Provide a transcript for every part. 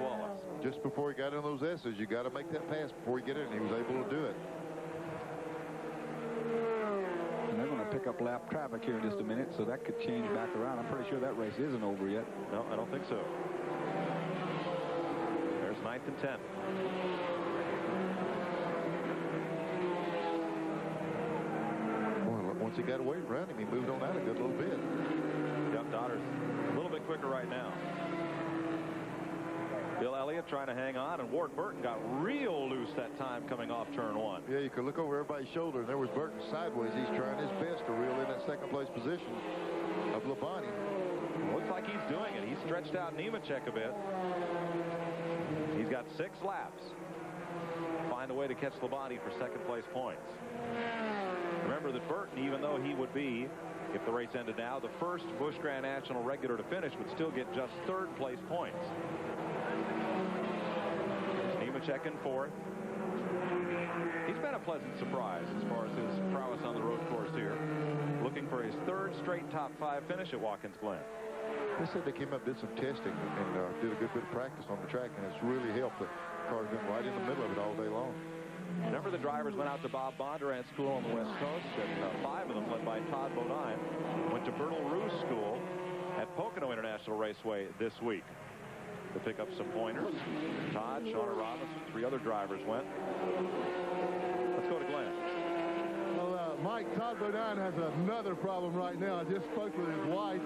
Wallace. Just before he got in those S's, you got to make that pass before you get in, and he was able to do it. And they're going to pick up lap traffic here in just a minute, so that could change back around. I'm pretty sure that race isn't over yet. No, I don't think so. There's 9th and 10. Well, once he got away from him, he moved on out a good little bit. Yep, Dotter's a little bit quicker right now. Bill Elliott trying to hang on, and Ward Burton got real loose that time coming off turn 1. Yeah, you could look over everybody's shoulder, and there was Burton sideways. He's trying his best to reel in that second-place position of Labonte. Looks like he's doing it. He's stretched out Nemechek a bit. He's got 6 laps. Find a way to catch Labonte for second-place points. Remember that Burton, even though he would be, if the race ended now, the first Busch Grand National regular to finish, would still get just third-place points. Nemechek in 4th. He's been a pleasant surprise as far as his prowess on the road course here. Looking for his 3rd straight top 5 finish at Watkins Glen. They said they came up, did some testing, and did a good bit of practice on the track, and it's really helped. The car's been right in the middle of it all day long. Remember, the drivers went out to Bob Bondurant's school on the West Coast, and 5 of them, led by Todd Bodine, went to Bernal Roo's school at Pocono International Raceway this week to pick up some pointers. Todd, Shauna Robinson, 3 other drivers went. Let's go to Glenn. Well, Mike, Todd Bodine has another problem right now. I just spoke with his wife.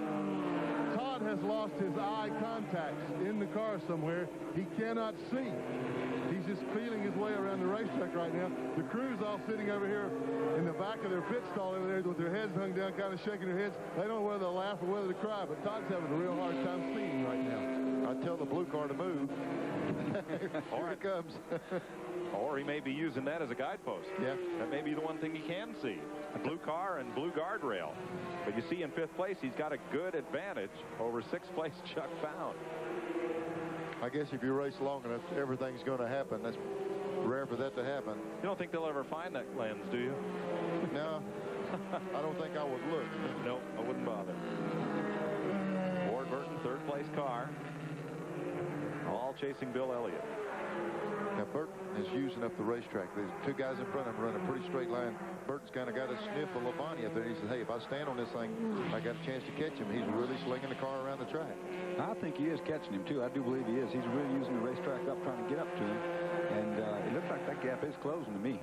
Todd has lost his eye contacts in the car somewhere. He cannot see. He's just feeling his way around the racetrack right now. The crew's all sitting over here in the back of their pit stall over there with their heads hung down, kind of shaking their heads. They don't know whether they'll laugh or whether to cry, but Todd's having a real hard time seeing right now. I tell the blue car to move. Here it comes. Or he may be using that as a guidepost. Yeah. That may be the one thing he can see. A blue car and blue guardrail. But you see in 5th place, he's got a good advantage over 6th place Chuck Pound. I guess if you race long enough, everything's going to happen. That's rare for that to happen. You don't think they'll ever find that lens, do you? No. I don't think I would look. Nope, I wouldn't bother. Ward Burton, 3rd place car. All chasing Bill Elliott. Now, Burton is using up the racetrack. There's 2 guys in front of him running a pretty straight line. Burton's kind of got a sniff of Labonte up there. He says, hey, if I stand on this thing, I got a chance to catch him. He's really slinging the car around the track. I think he is catching him, too. I do believe he is. He's really using the racetrack up, trying to get up to him. And it looks like that gap is closing to me.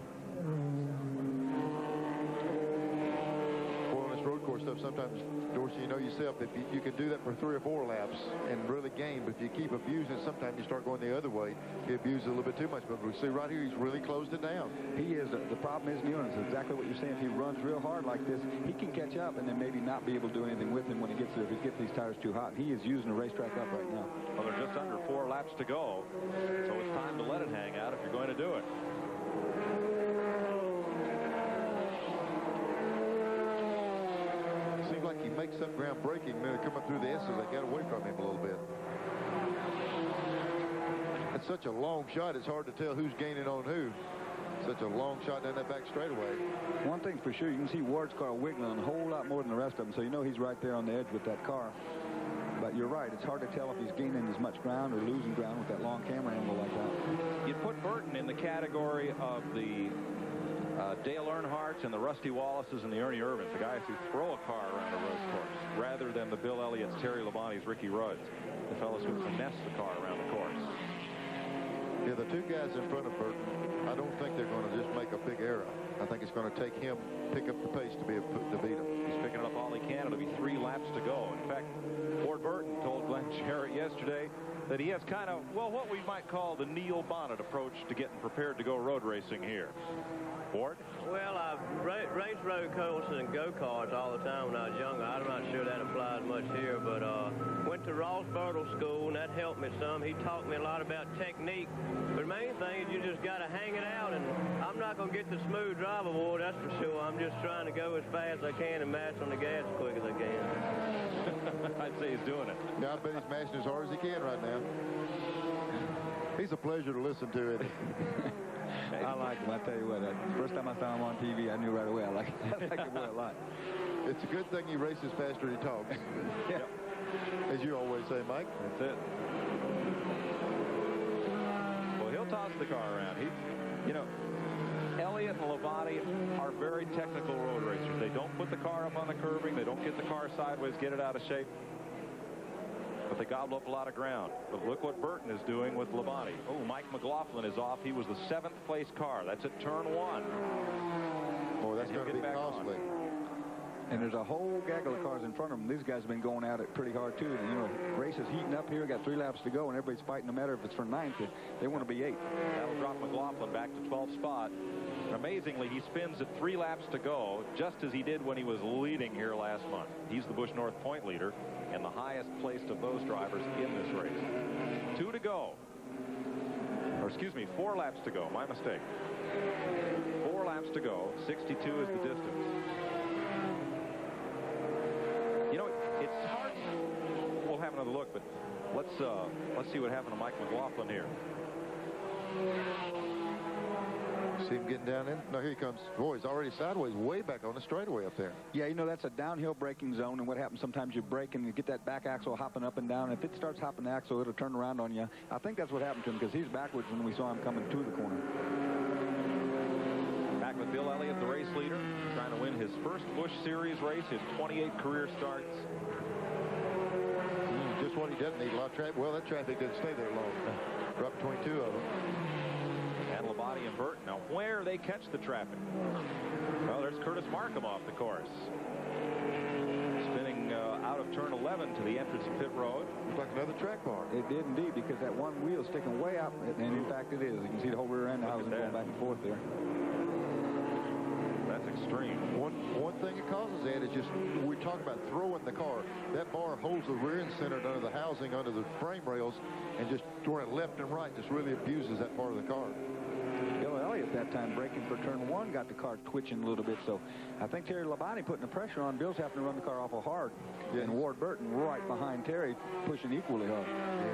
Well, on this road course stuff, sometimes, Dorsey, you know yourself, if you can do that for 3 or 4 laps and really gain, but if you keep abusing it, sometimes you start going the other way. He abuses a little bit too much, but we see right here, he's really closed it down. He is. The problem is, Neil, and it's exactly what you're saying. If he runs real hard like this, he can catch up and then maybe not be able to do anything with him when he gets there, if he gets these tires too hot. He is using the racetrack up right now. Well, they're just under 4 laps to go, so it's time to let it hang out if you're going to do it. Seems like he makes up ground braking, and then they come up through the S's. They got away from him a little bit. It's such a long shot, it's hard to tell who's gaining on who. Such a long shot down that back straightaway. One thing's for sure, you can see Ward's car wiggling a whole lot more than the rest of them, so you know he's right there on the edge with that car. But you're right, it's hard to tell if he's gaining as much ground or losing ground with that long camera angle like that. You'd put Burton in the category of the Dale Earnhardts and the Rusty Wallaces and the Ernie Irvins, the guys who throw a car around a road course, rather than the Bill Elliott's, Terry Labonte's, Ricky Rudd's, the fellows who finesse the car around the course. Yeah, the 2 guys in front of Burton, I don't think they're going to just make a big error. I think it's going to take him pick up the pace to beat him. He's picking it up all he can. It'll be 3 laps to go. In fact, Ward Burton told Glenn Jarrett yesterday that he has kind of, well, what we might call the Neil Bonnet approach to getting prepared to go road racing here. Ward? Well, I've raced road courses and go-karts all the time when I was younger. I'm not sure that applies much here, but went to Ross Bertle School, and that helped me some. He taught me a lot about technique. But the main thing is you just got to hang it out, and I'm not going to get the smooth drive award, that's for sure. I'm just trying to go as fast as I can and match on the gas as quick as I can. I'd say he's doing it. Yeah, I bet he's mashing as hard as he can right now. He's a pleasure to listen to, isn't he? I like him. I tell you what, first time I saw him on TV, I knew right away I like him a lot. It's a good thing he races faster than he talks. Yeah. As you always say, Mike. That's it. tossed the car around. You know, Elliott and Labonte are very technical road racers. They don't put the car up on the curbing. They don't get the car sideways, get it out of shape. But they gobble up a lot of ground. But look what Burton is doing with Labonte. Oh, Mike McLaughlin is off. He was the 7th place car. That's at turn 1. Oh, that's going to be costly. And there's a whole gaggle of cars in front of them. These guys have been going at it pretty hard, too. And, you know, race is heating up here. Got 3 laps to go, and everybody's fighting no matter if it's for 9th. They want to be 8th. That'll drop McLaughlin back to 12th spot. And amazingly, he spins at 3 laps to go, just as he did when he was leading here last month. He's the Busch North point leader and the highest placed of those drivers in this race. 2 to go. Or excuse me, 4 laps to go. My mistake. 4 laps to go. 62 is the distance. You know, it's hard. We'll have another look, but let's see what happened to Mike McLaughlin here. See him getting down in? No, here he comes. Boy, he's already sideways, way back on the straightaway up there. Yeah, you know, that's a downhill braking zone, and what happens sometimes you brake and you get that back axle hopping up and down. If it starts hopping the axle, it'll turn around on you. I think that's what happened to him because he's backwards when we saw him coming to the corner. Back with Bill Elliott, the race leader, trying to win his first Busch Series race in 28 career starts. Just what he doesn't need, a lot of traffic. Well, that traffic didn't stay there long. Right between 2 of them. And Labonte and Burton. Now, where they catch the traffic? Well, there's Curtis Markham off the course. Spinning out of turn 11 to the entrance of pit road. Looks like another track bar. It did indeed, because that one wheel sticking way out, and in fact it is. You can see the whole rear end housing going back and forth there. That's extreme. One thing it causes that is just, we talk about throwing the car. That bar holds the rear end centered under the housing, under the frame rails, and just throwing it left and right just really abuses that part of the car. Bill Elliott that time braking for turn 1 got the car twitching a little bit, so I think Terry Labonte putting the pressure on. Bill's having to run the car awful hard. Yeah. And Ward Burton right behind Terry pushing equally hard. Yeah.